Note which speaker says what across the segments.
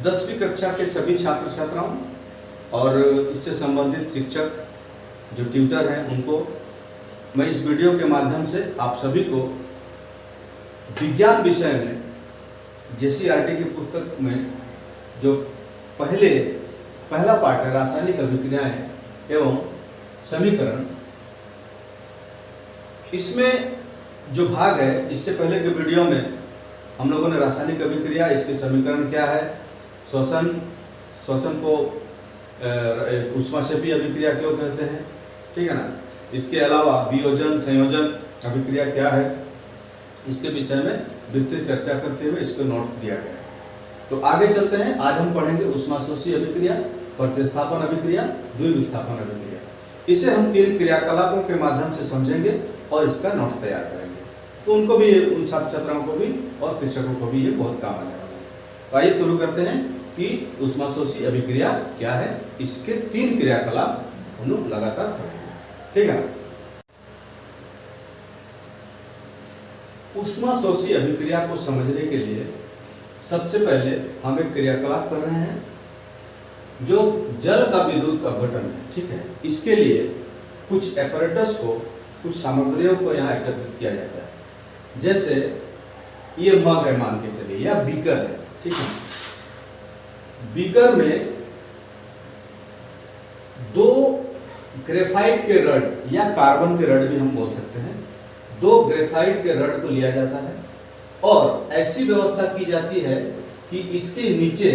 Speaker 1: 10वीं कक्षा के सभी छात्र छात्राओं और इससे संबंधित शिक्षक जो ट्यूटर हैं उनको मैं इस वीडियो के माध्यम से आप सभी को विज्ञान विषय में जेसीईआरटी की पुस्तक में जो पहला पार्ट है रासायनिक अभिक्रियाएं एवं समीकरण, इसमें जो भाग है इससे पहले के वीडियो में हम लोगों ने रासायनिक अभिक्रिया, इसके समीकरण क्या है, श्वसन को ऊष्माक्षेपी अभिक्रिया क्यों कहते हैं, ठीक है ना। इसके अलावा वियोजन संयोजन अभिक्रिया क्या है, इसके विषय में विस्तृत चर्चा करते हुए इसको नोट दिया गया है। तो आगे चलते हैं। आज हम पढ़ेंगे ऊष्माशोषी अभिक्रिया, प्रतिस्थापन अभिक्रिया, द्विविस्थापन अभिक्रिया। इसे हम 3 क्रियाकलापों के माध्यम से समझेंगे और इसका नोट तैयार करेंगे, तो उनको भी, उन छात्र छात्राओं को भी और शिक्षकों को भी ये बहुत काम आने वाला है। तो आइए शुरू करते हैं कि ऊष्माशोषी अभिक्रिया क्या है। इसके 3 क्रियाकलाप हम लोग लगातार पढ़ेंगे, ठीक है। ऊष्माशोषी अभिक्रिया को समझने के लिए सबसे पहले हम एक क्रियाकलाप कर रहे हैं जो जल का विद्युत अपघटन है, ठीक है। इसके लिए कुछ एपरेटस को, कुछ सामग्रियों को यहाँ एकत्रित किया जाता है। जैसे ये मग है मान के चलिए, या बीकर है, ठीक है। बीकर में 2 ग्रेफाइट के रड या कार्बन के रड भी हम बोल सकते हैं, 2 ग्रेफाइट के रड को लिया जाता है और ऐसी व्यवस्था की जाती है कि इसके नीचे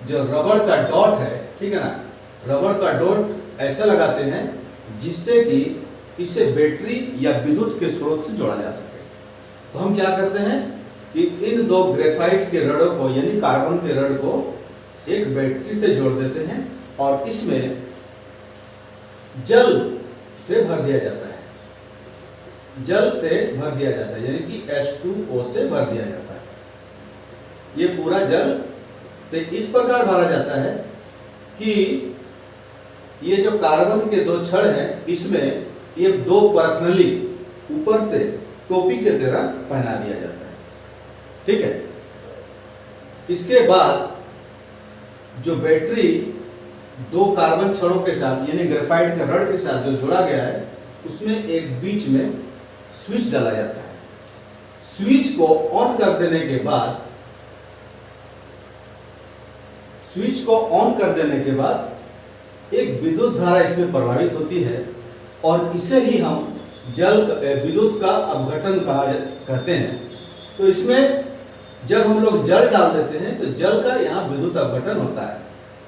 Speaker 1: जो रबड़ का डॉट है, ठीक है ना, रबड़ का डॉट ऐसा लगाते हैं जिससे कि इसे बैटरी या विद्युत के स्रोत से जोड़ा जा सके। तो हम क्या करते हैं कि इन 2 ग्रेफाइट के रडों को, यानी कार्बन के रड को एक बैटरी से जोड़ देते हैं और इसमें जल से भर दिया जाता है, जल से भर दिया जाता है, यानी कि H2O से भर दिया जाता है। ये पूरा जल से इस प्रकार भरा जाता है कि ये जो कार्बन के 2 छड़ हैं, इसमें ये 2 परखनली ऊपर से टोपी के तरह पहना दिया जाता है, ठीक है। इसके बाद जो बैटरी 2 कार्बन छड़ों के साथ, यानी ग्रेफाइट के रड के साथ जो जुड़ा गया है, उसमें एक बीच में स्विच डाला जाता है। स्विच को ऑन कर देने के बाद, एक विद्युत धारा इसमें प्रवाहित होती है और इसे ही हम विद्युत का अपघटन कहते हैं। तो इसमें जब हम लोग जल डाल देते हैं तो जल का यहाँ विद्युत अपघटन होता है।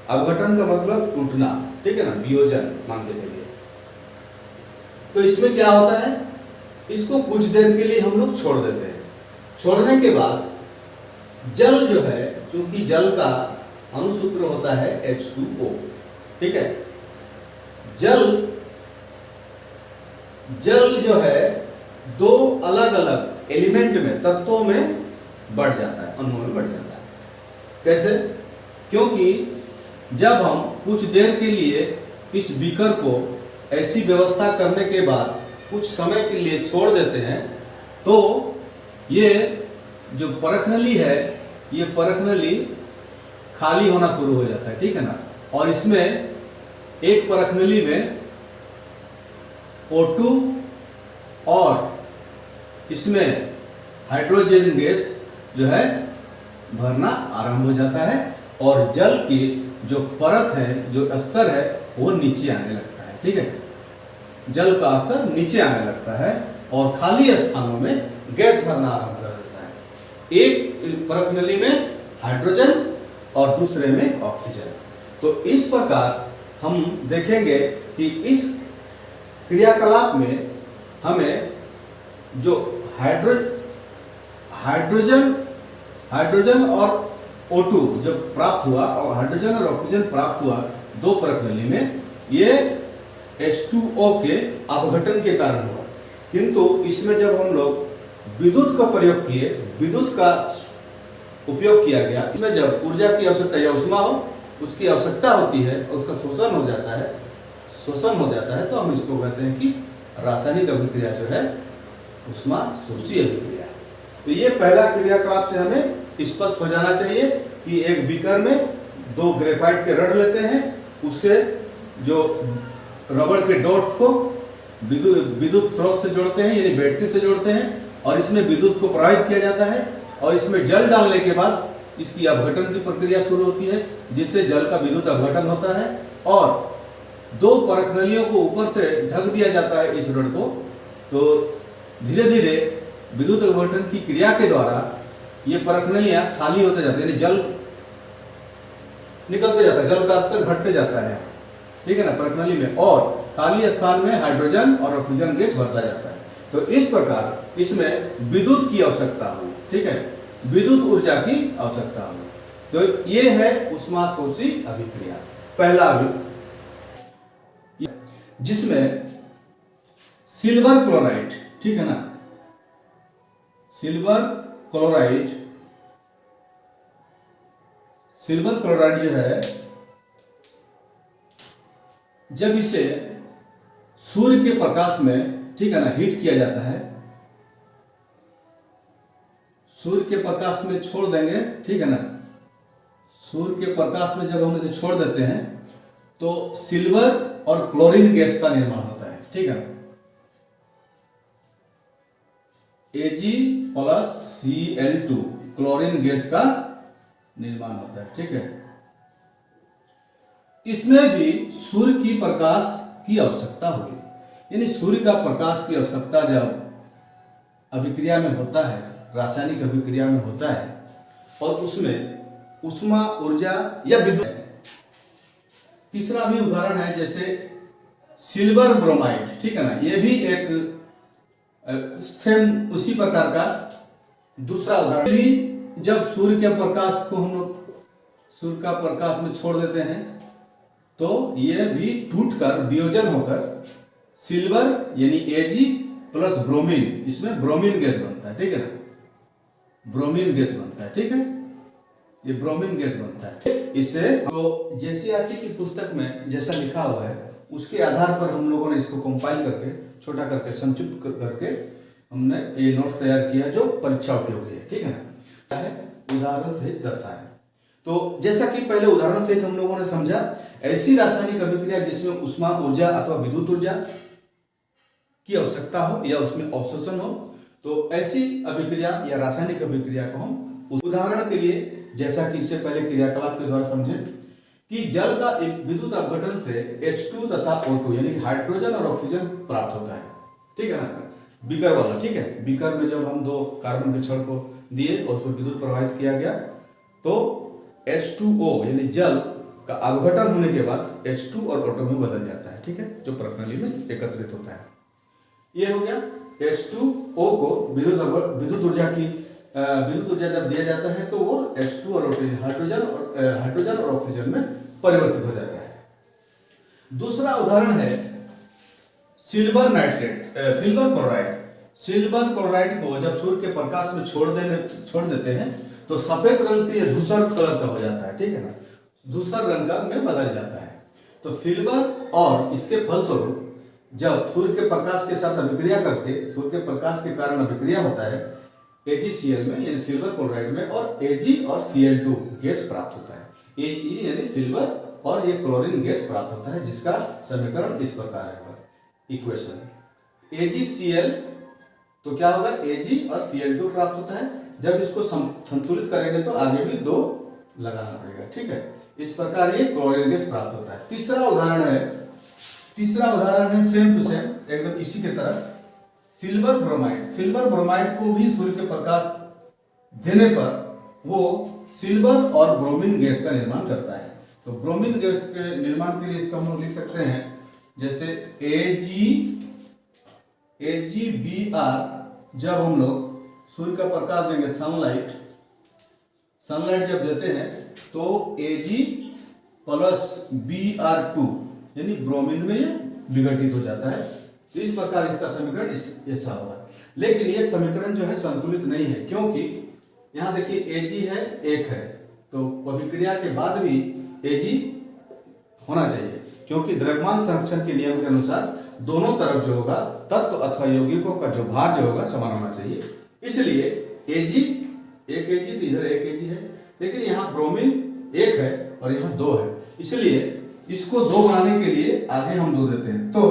Speaker 1: अपघटन का मतलब टूटना, ठीक है ना, वियोजन मान के चलिए। तो इसमें क्या होता है, इसको कुछ देर के लिए हम लोग छोड़ देते हैं। छोड़ने के बाद जल जो है, चूंकि जल का अणुसूत्र होता है H2O, ठीक है। जल जो है 2 अलग अलग एलिमेंट में, तत्वों में बढ़ जाता है, अणुओं में बढ़ जाता है। कैसे? क्योंकि जब हम कुछ देर के लिए इस बीकर को ऐसी व्यवस्था करने के बाद कुछ समय के लिए छोड़ देते हैं तो ये जो परखनली है, ये परखनली खाली होना शुरू हो जाता है, ठीक है ना। और इसमें एक परखनली में O2 और इसमें हाइड्रोजन गैस जो है भरना आरंभ हो जाता है और जल की जो परत है, जो स्तर है, वो नीचे आने लगता है, ठीक है। जल का स्तर नीचे आने लगता है और खाली स्थानों में गैस भरना आरंभ कर देता है। एक परखनली में हाइड्रोजन और दूसरे में ऑक्सीजन। तो इस प्रकार हम देखेंगे कि इस क्रियाकलाप में हमें जो हाइड्रोजन और O2 जब प्राप्त हुआ और हाइड्रोजन और ऑक्सीजन प्राप्त हुआ 2 परखनली में, ये H2O के अपघटन के कारण हुआ। किंतु इसमें जब हम लोग विद्युत का प्रयोग किए, विद्युत का उपयोग किया गया, इसमें जब ऊर्जा की आवश्यकता या ऊष्मा हो, उसकी आवश्यकता होती है, उसका शोषण हो जाता है, तो हम इसको कहते हैं कि रासायनिक अभिक्रिया जो है ऊष्मा शोषी अभिक्रिया। तो ये पहला क्रियाकलाप से हमें स्पष्ट हो जाना चाहिए कि एक बीकर में 2 ग्रेफाइट के रड लेते हैं, उससे जो रबड़ के डॉट्स को विद्युत स्रोत से जोड़ते हैं, यानी बैटरी से जोड़ते हैं, और इसमें विद्युत को प्रवाहित किया जाता है, और इसमें जल डालने के बाद इसकी अपघटन की प्रक्रिया शुरू होती है, जिससे जल का विद्युत अपघटन होता है, और 2 परखनलियों को ऊपर से ढक दिया जाता है इस रड को। तो धीरे धीरे विद्युत अपघटन की क्रिया के द्वारा ये परखनलियां खाली होते जाते हैं, यानी जल निकलते जाता है, जल का स्तर घटते जाता है, ठीक है ना, परखनली में, और खाली स्थान में हाइड्रोजन और ऑक्सीजन गैस भरता जाता है। तो इस प्रकार इसमें विद्युत की आवश्यकता हुई, ठीक है, विद्युत ऊर्जा की आवश्यकता हुई। तो ये है ऊष्माशोषी अभिक्रिया, पहला जिसमें सिल्वर क्लोराइड, ठीक है ना, सिल्वर क्लोराइड जो है, जब इसे सूर्य के प्रकाश में, ठीक है ना, हीट किया जाता है, सूर्य के प्रकाश में छोड़ देंगे, ठीक है ना, सूर्य के प्रकाश में जब हम इसे छोड़ देते हैं तो सिल्वर और क्लोरीन गैस का निर्माण होता है, ठीक है, Ag+Cl2 क्लोरीन गैस का निर्माण होता है, ठीक है। इसमें भी सूर्य की प्रकाश की आवश्यकता होगी, यानी सूर्य का प्रकाश की आवश्यकता जब अभिक्रिया में होता है, रासायनिक अभिक्रिया में होता है, और उसमें ऊष्मा ऊर्जा या विद्युत। तीसरा भी उदाहरण है जैसे सिल्वर ब्रोमाइड, ठीक है ना, ये भी एक सेम उसी प्रकार का दूसरा उदाहरण भी, जब सूर्य के प्रकाश को हम लोग सूर्य का प्रकाश में छोड़ देते हैं तो ये भी टूटकर वियोजन होकर सिल्वर यानी Ag+ ब्रोमीन, इसमें ब्रोमीन गैस बनता है, ठीक है ना, ब्रोमीन गैस बनता है, ठीक है, ये ब्रोमीन गैस बनता है। इससे तो जेसीईआरटी की पुस्तक में जैसा लिखा हुआ है उसके आधार पर हम लोगों ने इसको कंपाइल करके, छोटा करके, संक्षिप्त करके हमने ये नोट तैयार किया जो परीक्षा उपयोगी है, ठीक है ना, उदाहरण सहित दर्शाए। तो जैसा कि पहले उदाहरण सहित हम लोगों ने समझा, ऐसी रासायनिक अभिक्रिया जिसमें ऊष्मा ऊर्जा अथवा विद्युत ऊर्जा की आवश्यकता हो या उसमें अवशोषण हो, तो ऐसी अभिक्रिया या रासायनिक अभिक्रिया को हम उदाहरण के लिए, जैसा कि इससे पहले क्रियाकलाप के द्वारा समझे कि जल का एक विद्युत अपघटन से H2 तथा O2 यानी हाइड्रोजन और ऑक्सीजन प्राप्त होता है, ठीक है ना, बीकर वाला, ठीक है, बीकर में जब हम 2 कार्बन के छड़ को दिए और उसमें विद्युत प्रवाहित किया गया तो H2O यानी जल का अपघटन होने के बाद H2 और O2 में बदल जाता है, ठीक है, जो प्रणाली में एकत्रित होता है। ये हो गया H2O को विद्युत ऊर्जा जब दिया जाता है तो वो H2 और O2 हाइड्रोजन और ऑक्सीजन में परिवर्तित हो जाता है। दूसरा उदाहरण है सिल्वर क्लोराइड। सिल्वर क्लोराइड को जब सूर्य के प्रकाश में छोड़ देते हैं तो सफेद रंग से ये धूसर कलर का हो जाता है, ठीक है ना, धूसर रंग का में बदल जाता है। तो सिल्वर और इसके फलस्वरूप जब सूर्य के प्रकाश के साथ अभिक्रिया करके, सूर्य के प्रकाश के कारण अभिक्रिया होता है AgCl में यानी सिल्वर क्लोराइड में, और Ag और Cl2 गैस प्राप्त होता है। Ag यानी सिल्वर और ये क्लोरीन गैस प्राप्त होता है, जिसका समीकरण इस प्रकार है, इक्वेशन AgCl, तो क्या होगा, Ag और Cl2 प्राप्त होता है। जब इसको संतुलित करेंगे तो आगे भी 2 लगाना पड़ेगा, ठीक है, इस प्रकार ये क्लोरीन गैस प्राप्त होता है। तीसरा उदाहरण है सेम टू सेम, एकदम इसी के तरह, सिल्वर ब्रोमाइड को भी सूर्य के प्रकाश देने पर वो सिल्वर और ब्रोमीन गैस का निर्माण करता है। तो ब्रोमीन गैस के निर्माण के लिए इसका हम लोग लिख सकते हैं जैसे AgBr, जब हम लोग सूर्य का प्रकाश देंगे, सनलाइट जब देते हैं तो Ag+Br2 यानी ब्रोमीन में ये विघटित हो जाता है। तो इस प्रकार इसका समीकरण ऐसा होगा। लेकिन ये समीकरण जो है संतुलित नहीं है, क्योंकि यहाँ देखिए Ag है, 1 है, तो अभिक्रिया के बाद भी Ag होना चाहिए, क्योंकि द्रव्यमान संरक्षण के नियम के अनुसार दोनों तरफ जो होगा तत्व अथवा यौगिकों का जो भार जो होगा समान होना चाहिए। इसलिए Ag, एक Ag तो इधर 1 Ag है, लेकिन यहाँ ब्रोमीन 1 है और यहाँ 2 है, इसलिए इसको 2 बनाने के लिए आगे हम 2 देते हैं, तो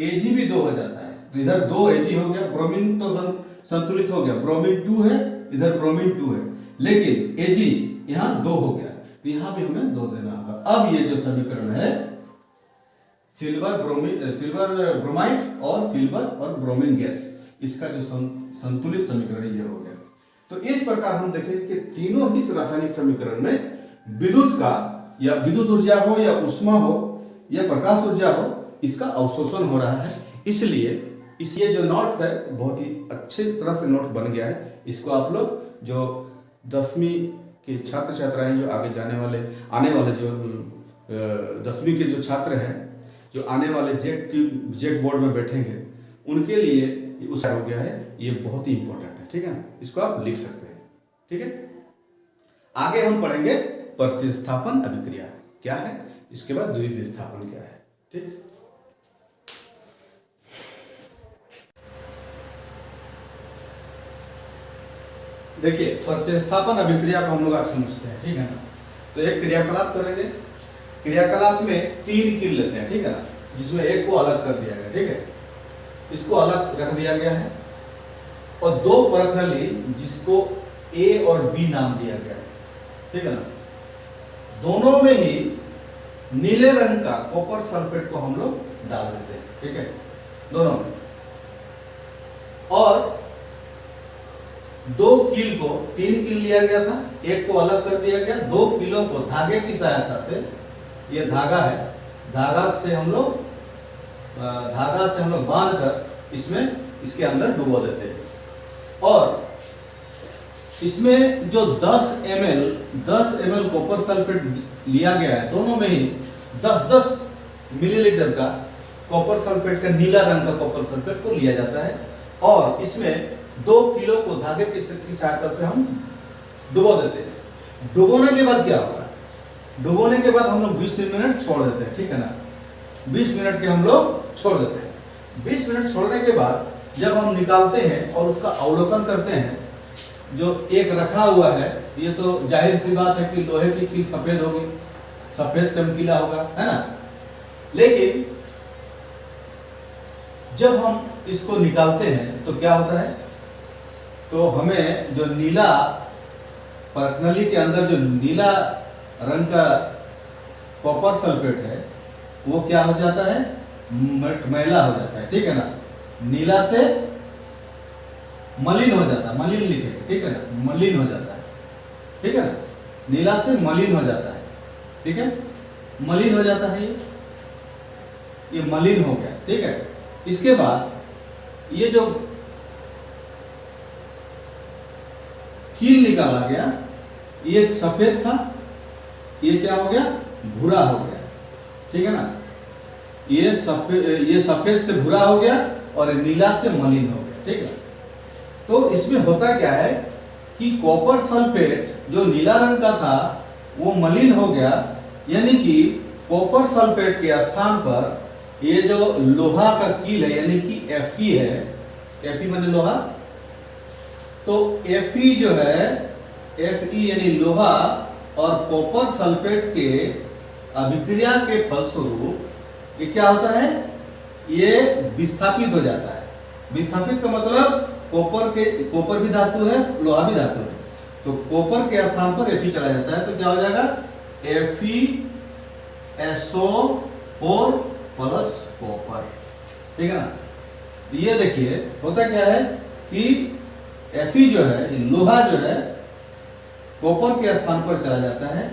Speaker 1: Ag भी 2 हो जाता है। तो इधर 2 Ag हो गया, ब्रोमीन तो संतुलित हो गया, ब्रोमीन 2 है, इधर ब्रोमीन 2 है, लेकिन Ag यहाँ 2 हो गया, तो यहाँ भी हमें 2 देना होगा। अब ये जो समीकरण है सिल्वर ब्रोमाइड और सिल्वर और ब्रोमीन गैस, इसका जो संतुलित समीकरण ये हो गया। तो इस प्रकार हम देखें कि तीनों ही रासायनिक समीकरण में विद्युत का, या विद्युत ऊर्जा हो या ऊष्मा हो या प्रकाश ऊर्जा हो, इसका अवशोषण हो रहा है। इसलिए ये जो नोट्स है बहुत ही अच्छे तरह से नोट बन गया है। इसको आप लोग जो 10वीं के छात्र छात्राएं जो आगे आने वाले जो 10वीं के जो छात्र हैं, जो आने वाले जेक बोर्ड में बैठेंगे, उनके लिए उस हो गया है, ये बहुत ही इंपॉर्टेंट है, ठीक है ना। इसको आप लिख सकते हैं, ठीक है। आगे हम पढ़ेंगे प्रतिस्थापन अभिक्रिया क्या है, इसके बाद द्विविस्थापन क्या है, ठीक। देखिए प्रतिस्थापन अभिक्रिया को हम लोग आज समझते हैं, ठीक है ना। तो एक क्रियाकलाप करेंगे, क्रियाकलाप में 3 कील लेते हैं, ठीक है ना, जिसमें एक को अलग कर दिया गया, ठीक है, इसको अलग रख दिया गया है, और 2 परखनली जिसको A और B नाम दिया गया है, ठीक है ना। दोनों में ही नीले रंग का कॉपर सल्फेट को हम लोग डाल देते हैं, ठीक है, दोनों में। और 2 कील को 3 कील लिया गया था, एक को अलग कर दिया गया, 2 कीलों को धागे की सहायता से, ये धागा है, धागा से हम लोग बांध कर इसके अंदर डुबो देते हैं। और इसमें जो 10 ml कॉपर सल्फेट लिया गया है, दोनों में ही 10-10 मिलीलीटर का कॉपर सल्फेट का, नीला रंग का कॉपर सल्फेट को लिया जाता है, और इसमें 2 किलो को धागे की सहायता से हम डुबो देते हैं। डुबोने के बाद क्या होगा, डुबोने के बाद हम लोग 20 मिनट छोड़ देते हैं, ठीक है ना, 20 मिनट के हम लोग छोड़ देते हैं। 20 मिनट छोड़ने के बाद जब हम निकालते हैं और उसका अवलोकन करते हैं, जो एक रखा हुआ है, ये तो जाहिर सी बात है कि लोहे की कील सफेद होगी, सफेद चमकीला होगा, है ना। लेकिन जब हम इसको निकालते हैं तो क्या होता है, तो हमें जो नीला परखनली के अंदर जो नीला रंग का कॉपर सल्फेट है, वो क्या हो जाता है, मैला हो जाता है, ठीक है ना, नीला से मलिन हो जाता है, मलिन लिखेंगे, ठीक है ना, मलिन हो जाता है, ठीक है ना, नीला से मलिन हो जाता है, ठीक है, मलिन हो जाता है, ये मलिन हो गया, ठीक है। इसके बाद ये जो कील निकाला गया, ये सफेद था, ये क्या हो गया, भूरा हो गया, ठीक है ना, ये सफेद से भूरा हो गया और नीला से मलिन हो गया, ठीक है। तो इसमें होता क्या है कि कॉपर सल्फेट जो नीला रंग का था वो मलिन हो गया, यानी कि कॉपर सल्फेट के स्थान पर ये जो लोहा का कील है, यानी कि Fe है, Fe माने लोहा, तो Fe जो है, Fe यानी लोहा और कॉपर सल्फेट के अभिक्रिया के फलस्वरूप ये क्या होता है, ये विस्थापित हो जाता है। विस्थापित का मतलब कॉपर भी धातु है, लोहा भी धातु है, तो कॉपर के स्थान पर Fe चला जाता है, तो क्या हो जाएगा, FeSO4 प्लस कॉपर, ठीक है ना। ये देखिए होता क्या है कि Fe जो है, लोहा जो है, कॉपर के स्थान पर चला जाता है,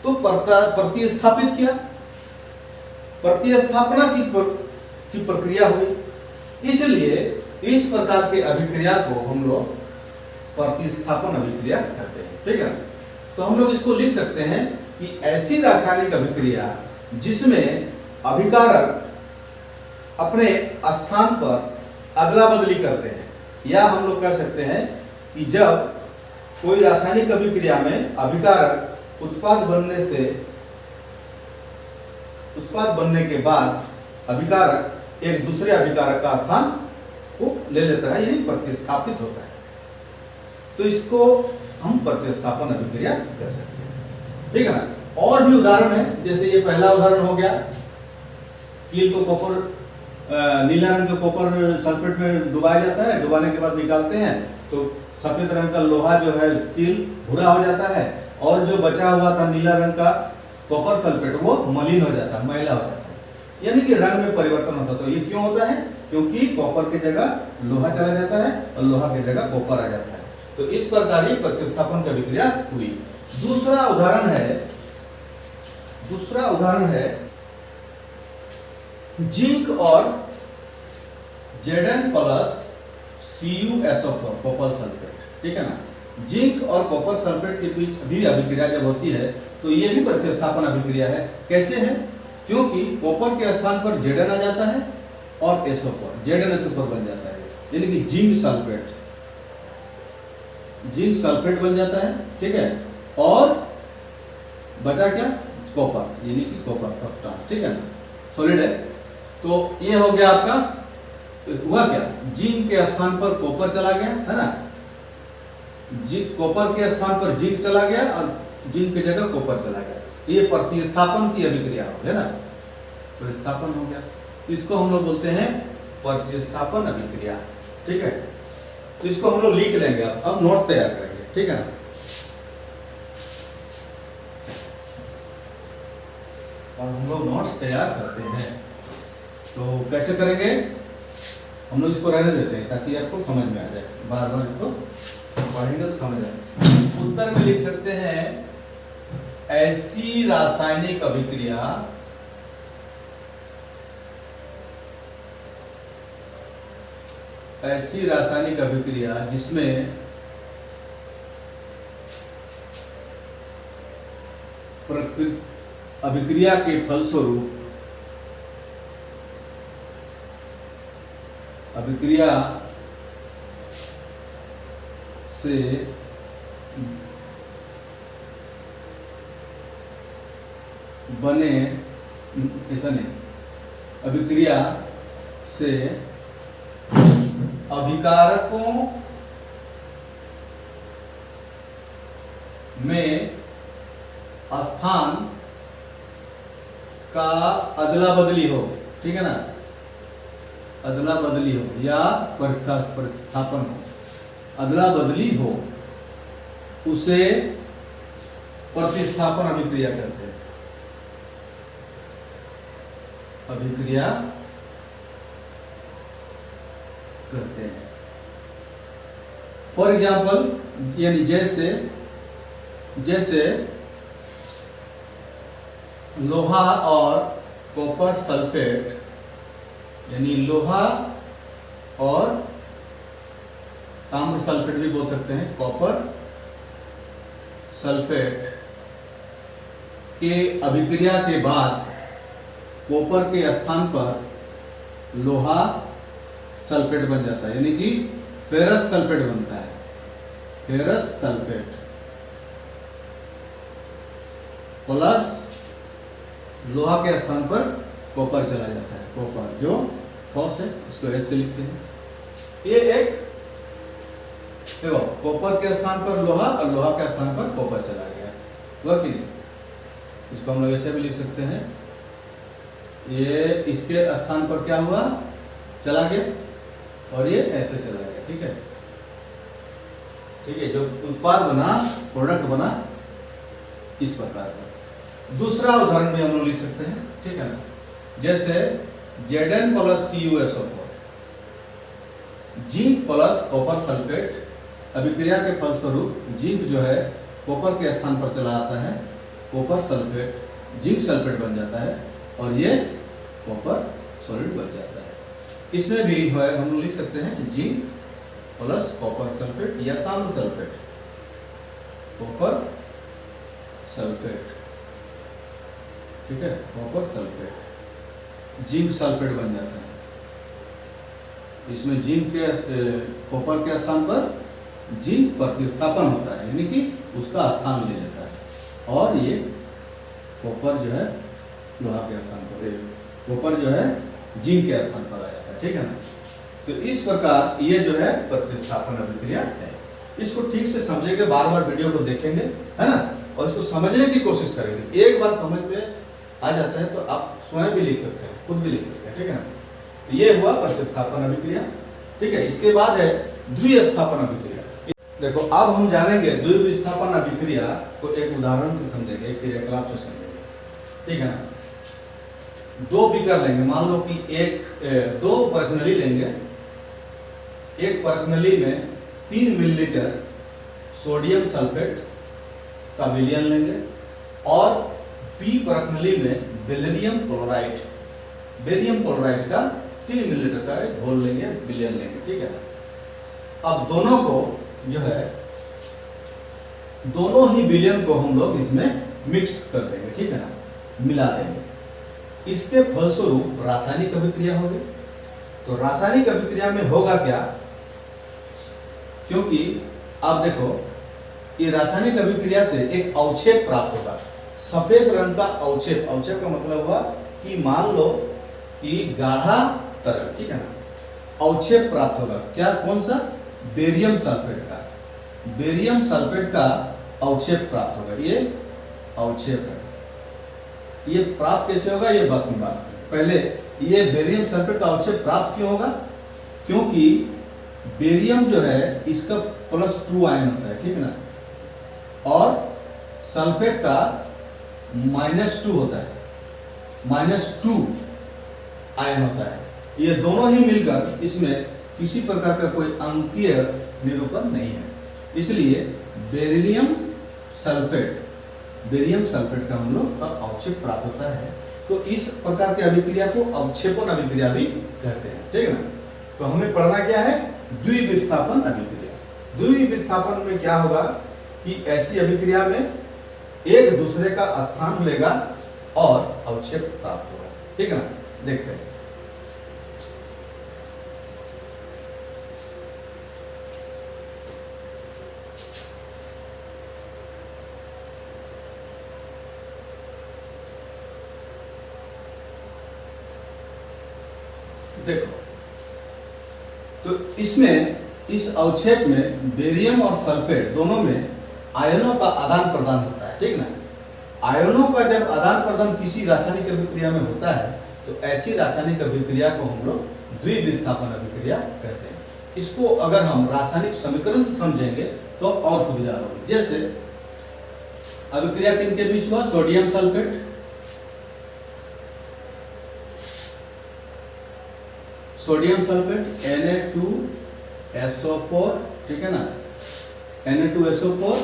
Speaker 1: तो प्रतिस्थापित किया, प्रतिस्थापना की प्रक्रिया हुई, इसलिए इस प्रकार के अभिक्रिया को हम लोग प्रतिस्थापन अभिक्रिया कहते हैं, ठीक है ना। तो हम लोग इसको लिख सकते हैं कि ऐसी रासायनिक अभिक्रिया जिसमें अभिकारक अपने स्थान पर अदला बदली करते हैं, या हम लोग कह सकते हैं कि जब कोई रासायनिक अभिक्रिया में अभिकारक उत्पाद बनने के बाद अभिकारक एक दूसरे अभिकारक का स्थान को ले लेता है, यानी प्रतिस्थापित होता है। तो इसको हम प्रतिस्थापन अभिक्रिया कर सकते हैं। ठीक है ना। और भी उदाहरण है, जैसे ये पहला उदाहरण हो गया, कील को कॉपर नीला रंग के कॉपर सल्फेट में डुबाया जाता है, डुबाने के बाद निकालते हैं तो सफेद रंग का लोहा जो है कील भूरा हो जाता है, और जो बचा हुआ था नीला रंग का कॉपर सल्फेट वो मलिन हो जाता है, मैला हो जाता है, यानी कि रंग में परिवर्तन होता है। तो ये क्यों होता है? क्योंकि कॉपर की जगह लोहा चला जाता है और लोहा की जगह कॉपर आ जाता है। तो इस प्रकार ये प्रतिस्थापन की अभिक्रिया हुई। दूसरा उदाहरण है जिंक और Zn plus CuSO4 copper sulphate. ठीक है ना। जिंक और कॉपर सल्फेट के बीच भी अभिक्रिया जब होती है तो ये भी प्रतिस्थापन अभिक्रिया है। कैसे है? क्योंकि कॉपर के स्थान पर Zn आ जाता है और SO4 ZnSO4 बन जाता है, यानी कि जिंक सल्फेट बन जाता है। ठीक है। और बचा क्या? कॉपर, यानी कि कॉपर सब्सटेंस। ठीक है ना, सॉलिड है। तो ये हो गया आपका, हुआ क्या? जिंक के स्थान पर कॉपर चला गया, है ना, कॉपर के स्थान पर जिंक चला गया और जिंक की जगह कॉपर चला गया। ये प्रतिस्थापन की अभिक्रिया हो गया ना, प्रतिस्थापन हो गया। इसको हम लोग बोलते हैं प्रतिस्थापन अभिक्रिया। ठीक है। तो इसको हम लोग लिख लेंगे, अब नोट्स तैयार करेंगे। ठीक है ना। और हम लोग नोट्स तैयार करते हैं तो कैसे करेंगे? हम लोग इसको रहने देते हैं ताकि आपको समझ में आ जाए, बार बार इसको पढ़ेंगे तो समझ आए। उत्तर में लिख सकते हैं ऐसी रासायनिक अभिक्रिया जिसमें अभिक्रिया के फलस्वरूप अभिक्रिया से बने, ऐसा नहीं, अभिक्रिया से अभिकारकों में स्थान का अदला बदली हो। ठीक है ना, अदला बदली हो या प्रतिस्थापन हो, अदला बदली हो, उसे प्रतिस्थापन अभिक्रिया कहते हैं। अभिक्रिया करते हैं। फॉर एग्जाम्पल, यानी जैसे लोहा और कॉपर सल्फेट, यानी लोहा और ताम्र सल्फेट भी बोल सकते हैं, कॉपर सल्फेट के अभिक्रिया के बाद कॉपर के स्थान पर लोहा सल्फेट बन जाता है, यानी कि फेरस सल्फेट बनता है। फेरस सल्फेट प्लस लोहा के स्थान पर कॉपर चला जाता है। कॉपर जो फॉस है, इसको एस से लिखते हैं। ये एक देखो, कॉपर के स्थान पर लोहा और लोहा के स्थान पर कॉपर चला गया, हुआ कि नहीं? इसको हम लोग ऐसे भी लिख सकते हैं, ये इसके स्थान पर क्या हुआ? चला गया, और ये ऐसे चला गया। ठीक है, ठीक है। जो उत्पाद बना, प्रोडक्ट बना, इस प्रकार का। दूसरा उदाहरण भी हम लोग लिख सकते हैं। ठीक है ना, जैसे Zn plus CuSO4, zinc plus copper sulphate अभिक्रिया के फलस्वरूप जिंक जो है कॉपर के स्थान पर चला आता है, कॉपर सल्फेट जिंक सल्फेट बन जाता है, और ये कॉपर सॉलिड बन जाता है। इसमें भी है, हम लोग लिख सकते हैं जिंक प्लस कॉपर सल्फेट या ताम्र सल्फेट, कॉपर सल्फेट। ठीक है, कॉपर सल्फेट जिंक सल्फेट बन जाता है। इसमें जिंक के कॉपर के स्थान पर जिंक प्रतिस्थापन होता है, यानी कि उसका स्थान ले लेता है, और ये कॉपर जो है लोहा के स्थान पर, कॉपर जो है जिंक के स्थान पर आ जाता है। ठीक है ना। तो इस प्रकार ये जो है प्रतिस्थापन अभिक्रिया है। इसको ठीक से समझेंगे, बार बार वीडियो को देखेंगे, है ना, और इसको समझने की कोशिश करेंगे। एक बार समझ में आ जाता है तो आप स्वयं भी लिख सकते हैं, खुद भी लिख सकते हैं, ठीक है ना। ये हुआ प्रतिस्थापन अभिक्रिया, ठीक है। इसके बाद है द्विस्थापन अभिक्रिया। देखो अब हम जानेंगे द्विस्थापन अभिक्रिया को एक उदाहरण से समझेंगे, एक क्रियाकलाप से समझेंगे, ठीक है ना। दो बीकर लेंगे, मान लो कि दो परखनली लेंगे, एक परखनली में 3 मिलीलीटर सोडियम सल्फेट का विलयन लेंगे और बी परखनली में बेरियम क्लोराइड का 3 मिलीलीटर का एक घोल लेंगे, विलयन लेंगे, ठीक है। अब दोनों को जो है, दोनों ही विलयन को हम लोग इसमें मिक्स कर देंगे, ठीक है ना, मिला देंगे। इसके फलस्वरूप रासायनिक अभिक्रिया होगी। तो रासायनिक अभिक्रिया में होगा क्या, क्योंकि आप देखो ये रासायनिक अभिक्रिया से एक अवक्षेप प्राप्त होगा, सफेद रंग का अवक्षेप। अवक्षेप का मतलब हुआ कि मान लो कि गाढ़ा तरल, ठीक है ना, अवक्षेप प्राप्त होगा। क्या, कौन सा, बेरियम सल्फेट का, बेरियम सल्फेट का अवक्षेप प्राप्त होगा। ये अवक्षेप है, ये प्राप्त कैसे होगा ये बात में बात पहले, ये बेरियम सल्फेट का अवक्षेप प्राप्त क्यों होगा, क्योंकि बेरियम जो है इसका +2 आयन होता है, ठीक है ना, और सल्फेट का -2 होता है, -2 आयन होता है। ये दोनों ही मिलकर इसमें किसी प्रकार का कोई अंकीय निरूपण नहीं है, इसलिए बेरियम सल्फेट का हम लोग का अवक्षेप प्राप्त होता है। तो इस प्रकार की अभिक्रिया को अवक्षेपण अभिक्रिया भी कहते हैं, ठीक है ना। तो हमें पढ़ना क्या है, द्विविस्थापन अभिक्रिया। द्विविस्थापन में क्या होगा कि ऐसी अभिक्रिया में एक दूसरे का स्थान लेगा और अवक्षेप प्राप्त होगा, ठीक है ना। देखते हैं, देखो तो इसमें, इस अवक्षेप में बेरियम और सल्फेट दोनों में आयनों का आदान प्रदान होता है, ठीक ना। आयनों का जब आदान प्रदान किसी रासायनिक अभिक्रिया में होता है तो ऐसी रासायनिक अभिक्रिया को हम लोग द्विविस्थापन अभिक्रिया कहते हैं। इसको अगर हम रासायनिक समीकरण से समझेंगे तो और सुविधा होगी। जैसे अभिक्रिया किनके बीच हुआ, सोडियम सल्फेट, Na2SO4, ठीक है ना, Na2SO4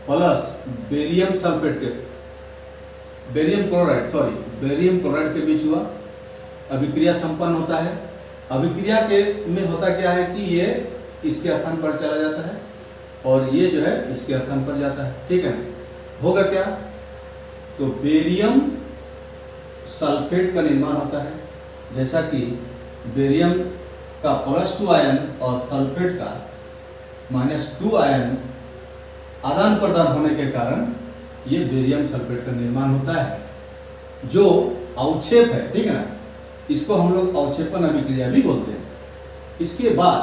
Speaker 1: प्लस बेरियम सल्फेट के, बेरियम क्लोराइड के बीच हुआ, अभिक्रिया संपन्न होता है। अभिक्रिया के में होता क्या है कि ये इसके स्थान पर चला जाता है और ये जो है इसके स्थान पर जाता है, ठीक है ना। होगा क्या, तो बेरियम सल्फेट का निर्माण होता है, जैसा कि बेरियम का +2 आयन और सल्फेट का -2 आयन आदान प्रदान होने के कारण ये बेरियम सल्फेट का निर्माण होता है, जो अवक्षेप है, ठीक है ना। इसको हम लोग अवक्षेपण अभिक्रिया भी बोलते हैं। इसके बाद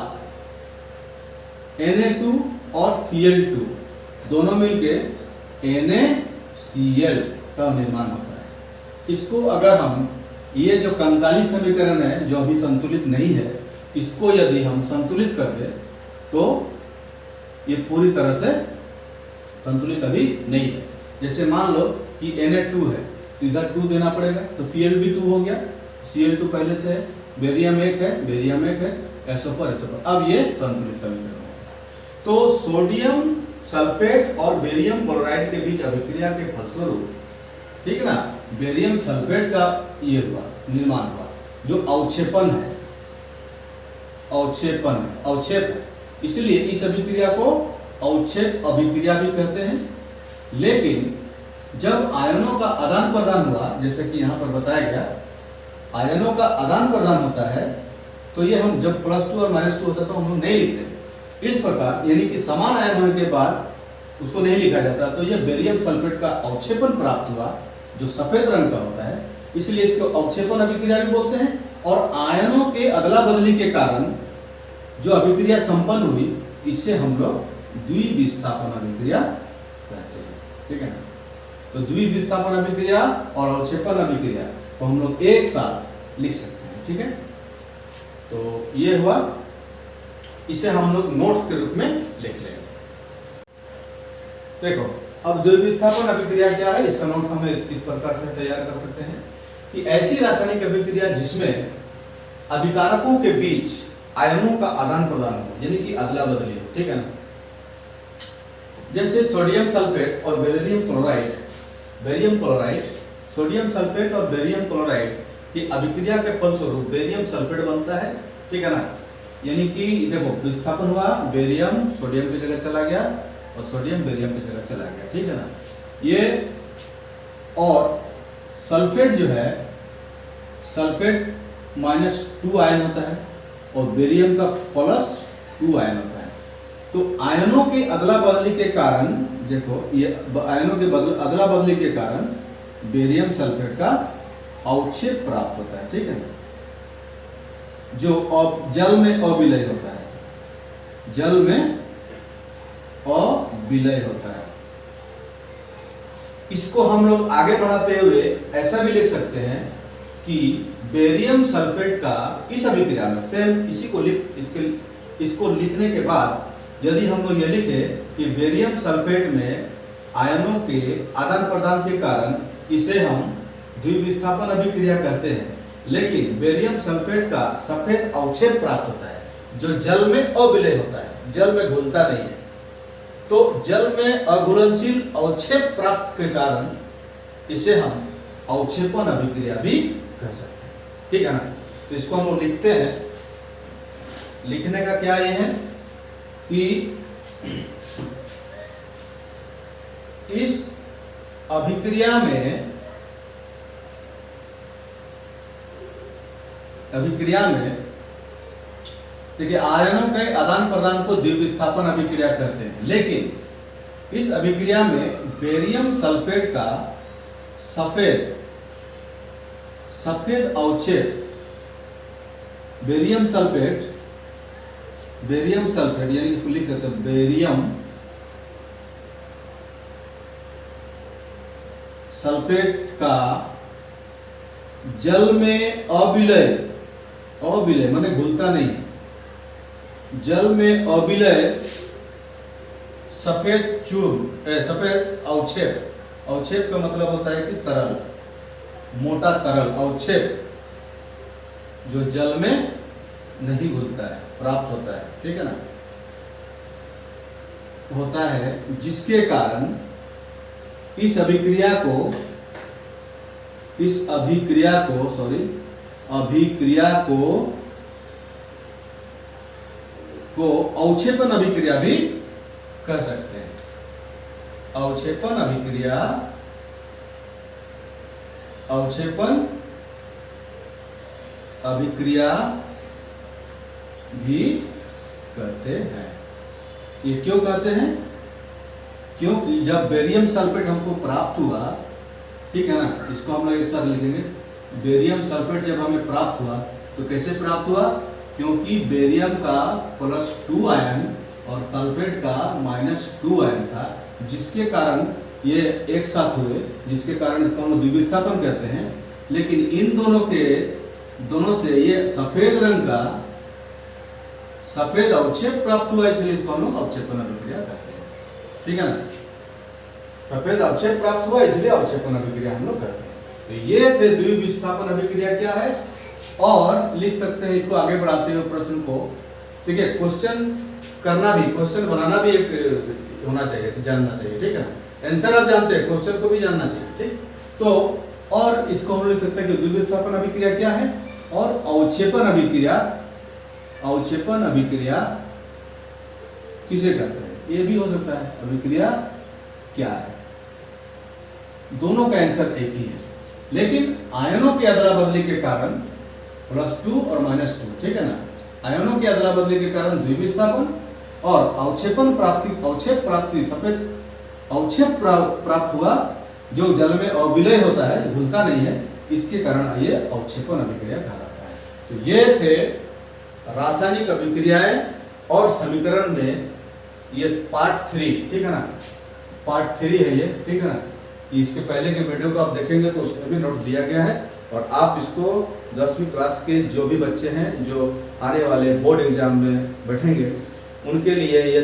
Speaker 1: Na2 और Cl2 दोनों मिलके NaCl का निर्माण होता है। इसको अगर हम, ये जो कंकाली समीकरण है जो अभी संतुलित नहीं है, इसको यदि हम संतुलित कर दें तो ये पूरी तरह से संतुलित अभी नहीं है। जैसे मान लो कि Na2 है तो इधर 2 देना पड़ेगा, तो Cl भी 2 हो गया, Cl2 पहले से है, बेरियम 1 है, SO4, अब ये संतुलित समीकरण है। तो सोडियम सल्फेट और बेरियम क्लोराइड के बीच अभिक्रिया के फलस्वरूप, ठीक है ना, बेरियम सल्फेट का ये हुआ, निर्माण हुआ, जो अवक्षेपण है, अवक्षेप है। इसलिए इस अभिक्रिया को अवक्षेप अभिक्रिया भी कहते हैं। लेकिन जब आयनों का आदान प्रदान हुआ, जैसे कि यहाँ पर बताया गया, आयनों का आदान प्रदान होता है, तो ये हम जब +2 और -2 होता है तो हम लोग नहीं लिखते इस प्रकार, यानी कि समान आयन होने के बाद उसको नहीं लिखा जाता। तो ये बेरियम सल्फेट का अवक्षेपण प्राप्त हुआ, जो सफेद रंग का होता है, इसलिए इसको अवक्षेपण अभिक्रिया भी बोलते हैं। और आयनों के अदला बदली के कारण जो अभिक्रिया संपन्न हुई, इससे हम लोग द्विविस्थापन अभिक्रिया कहते हैं, ठीक है ना। तो द्विविस्थापन अभिक्रिया और अवक्षेपण अभिक्रिया को हम लोग एक साथ लिख सकते हैं, ठीक है। तो ये हुआ, इसे हम लोग नोट्स के रूप में लिख लेंगे। देखो अब द्विविस्थापन अभिक्रिया क्या है, इसका नोट हम इस प्रकार से तैयार कर सकते हैं कि ऐसी रासायनिक अभिक्रिया जिसमें अभिकारकों के बीच आयनों का आदान प्रदान हो, यानी कि अदला बदली हो, ठीक है ना। जैसे सोडियम सल्फेट और बेरियम क्लोराइड, सोडियम सल्फेट और बेरियम क्लोराइड की अभिक्रिया के फलस्वरूप बेरियम सल्फेट बनता है, ठीक है ना। यानी कि देखो विस्थापन हुआ, बेरियम सोडियम की जगह चला गया और सोडियम बेरियम की जगह चला गया, ठीक है ना। ये और सल्फेट जो है, सल्फेट -2 आयन होता है और बेरियम का +2 आयन होता है। तो आयनों के अदला बदली के कारण, देखो ये आयनों के अदला बदली के कारण बेरियम सल्फेट का अवक्षेप प्राप्त होता है, ठीक है ना, जो जल में अविलय होता है, जल में अविलय होता है। इसको हम लोग आगे बढ़ाते हुए ऐसा भी लिख सकते हैं कि बेरियम सल्फेट का इस अभिक्रिया में सेम इसी को इसको लिखने के बाद यदि हम लोग ये लिखे कि बेरियम सल्फेट में आयनों के आदान प्रदान के कारण इसे हम द्विविस्थापन अभिक्रिया कहते हैं, लेकिन बेरियम सल्फेट का सफेद अवक्षेप प्राप्त होता है जो जल में अविलय होता है, जल में घुलता नहीं है। तो जल में अघुलनशील अवक्षेप प्राप्त के कारण इसे हम अवक्षेपण अभिक्रिया भी कह सकते हैं, ठीक है ना। तो इसको हम लोग लिखते हैं, लिखने का क्या ये है कि इस अभिक्रिया में देखिए आयनों के आदान प्रदान को द्विविस्थापन अभिक्रिया कहते हैं, लेकिन इस अभिक्रिया में बेरियम सल्फेट का सफेद अवक्षेप, बेरियम सल्फेट यानी इसको लिख सकते हैं बेरियम सल्फेट का जल में अविलय माने घुलता नहीं, जल में अविलय सफेद अवक्षेप का मतलब होता है कि तरल, मोटा तरल अवक्षेप जो जल में नहीं घुलता है प्राप्त होता है, ठीक है ना, होता है, जिसके कारण इस अभिक्रिया को अवक्षेपण अभिक्रिया भी कह सकते हैं। अवक्षेपण अभिक्रिया भी करते हैं। ये क्यों कहते हैं? क्योंकि जब बेरियम सल्फेट हमको प्राप्त हुआ, ठीक है ना, इसको हम लोग एक साथ लिखेंगे, बेरियम सल्फेट जब हमें प्राप्त हुआ तो कैसे प्राप्त हुआ? क्योंकि बेरियम का +2 आयन और सल्फेट का -2 आयन था, जिसके कारण ये एक साथ हुए, जिसके कारण इसको हम द्विविस्थापन कहते हैं। लेकिन इन दोनों से ये सफेद रंग का सफेद अवक्षेप प्राप्त हुआ, इसलिए इसको हम लोग अवक्षेपण अभिक्रिया कहते हैं, ठीक है ना। सफेद अवक्षेप प्राप्त हुआ इसलिए अवक्षेपण अभिक्रिया हम लोग करते हैं। तो ये थे द्विविस्थापन अभिक्रिया क्या है, और लिख सकते हैं इसको आगे बढ़ाते हुए प्रश्न को, ठीक है। क्वेश्चन बनाना भी एक होना चाहिए, जानना चाहिए, ठीक है ना। आंसर आप जानते हैं, क्वेश्चन को भी जानना चाहिए, ठीक। तो और इसको हम लिख सकते हैं कि द्विविस्थापन अभिक्रिया क्या है, और अवक्षेपण अभिक्रिया किसे कहते हैं, ये भी हो सकता है। अभिक्रिया क्या है, दोनों का आंसर एक ही है, लेकिन आयनों की अदला बदली के कारण +2 और -2, ठीक है ना। आयनों की अदला बदली के कारण द्विविस्थापन और अवक्षेप प्राप्त हुआ, जो जल में अविलय होता है, घुलता नहीं है, इसके कारण ये अवक्षेपण अभिक्रिया कहलाता है। तो ये थे रासायनिक अभिक्रियाएं और समीकरण में ये पार्ट 3, ठीक है ना, पार्ट 3 है ये, ठीक है ना। इसके पहले के वीडियो को आप देखेंगे तो उसमें भी नोट दिया गया है, और आप इसको 10वीं क्लास के जो भी बच्चे हैं जो आने वाले बोर्ड एग्जाम में बैठेंगे उनके लिए ये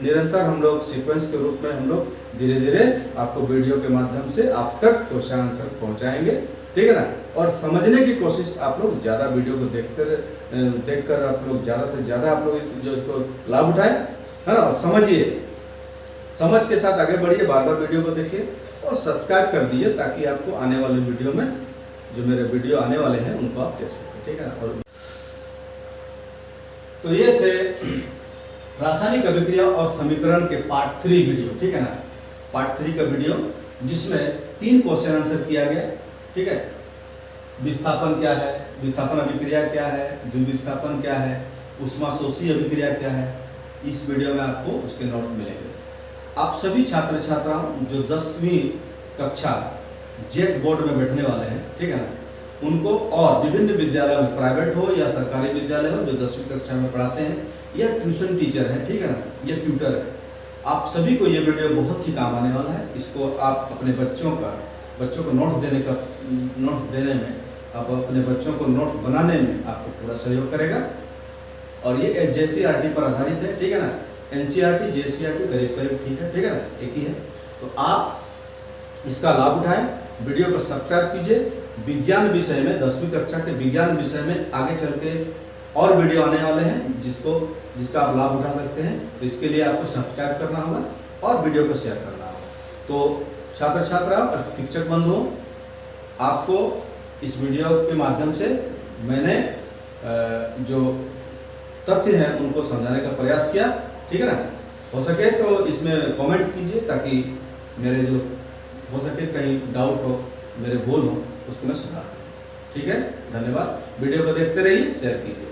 Speaker 1: निरंतर हम लोग सीक्वेंस के रूप में हम लोग धीरे धीरे आपको वीडियो के माध्यम से आप तक क्वेश्चन आंसर पहुंचाएंगे, ठीक है ना। और समझने की कोशिश आप लोग ज़्यादा वीडियो को देखकर आप लोग ज़्यादा से ज़्यादा आप लोग जो इसको लाभ उठाएं, है ना, और समझिए, समझ के साथ आगे बढ़िए, बार बार वीडियो को देखिए और सब्सक्राइब कर दीजिए ताकि आपको आने वाले वीडियो में जो मेरे वीडियो आने वाले हैं उनको आप देख सकें, ठीक है ना। और तो ये थे रासायनिक अभिक्रिया और समीकरण के पार्ट 3 वीडियो, ठीक है ना, पार्ट 3 का वीडियो जिसमें 3 क्वेश्चन आंसर किया गया, ठीक है। विस्थापन क्या है, विस्थापन अभिक्रिया क्या है, द्विविस्थापन क्या है, ऊष्माशोषी अभिक्रिया क्या है, इस वीडियो में आपको उसके नोट्स मिलेंगे। आप सभी छात्र छात्राओं जो 10वीं कक्षा जेक बोर्ड में बैठने वाले हैं, ठीक है ना, उनको और विभिन्न विद्यालय में प्राइवेट हो या सरकारी विद्यालय हो जो 10वीं कक्षा में पढ़ाते हैं या ट्यूशन टीचर है, ठीक है ना, या ट्यूटर है, आप सभी को ये वीडियो बहुत ही काम आने वाला है। इसको आप अपने बच्चों को नोट्स देने में, आप अपने बच्चों को नोट्स बनाने में आपको पूरा सहयोग करेगा। और ये JCERT पर आधारित है, ठीक है ना, NCERT JCERT करीब करीब ठीक है ना, एक ही है। तो आप इसका लाभ उठाएं, वीडियो को सब्सक्राइब कीजिए। विज्ञान विषय में 10वीं कक्षा के विज्ञान विषय में आगे चल के और वीडियो आने वाले हैं जिसका आप लाभ उठा सकते हैं। तो इसके लिए आपको सब्सक्राइब करना होगा और वीडियो को शेयर करना होगा। तो छात्र छात्राओं और शिक्षक बंधुओं, आपको इस वीडियो के माध्यम से मैंने जो तथ्य हैं उनको समझाने का प्रयास किया, ठीक है ना। हो सके तो इसमें कमेंट कीजिए ताकि मेरे जो हो सके कहीं डाउट हो, मेरे भूल हो, उसको मैं सुधार दूँ, ठीक है। धन्यवाद। वीडियो को देखते रहिए, शेयर कीजिए।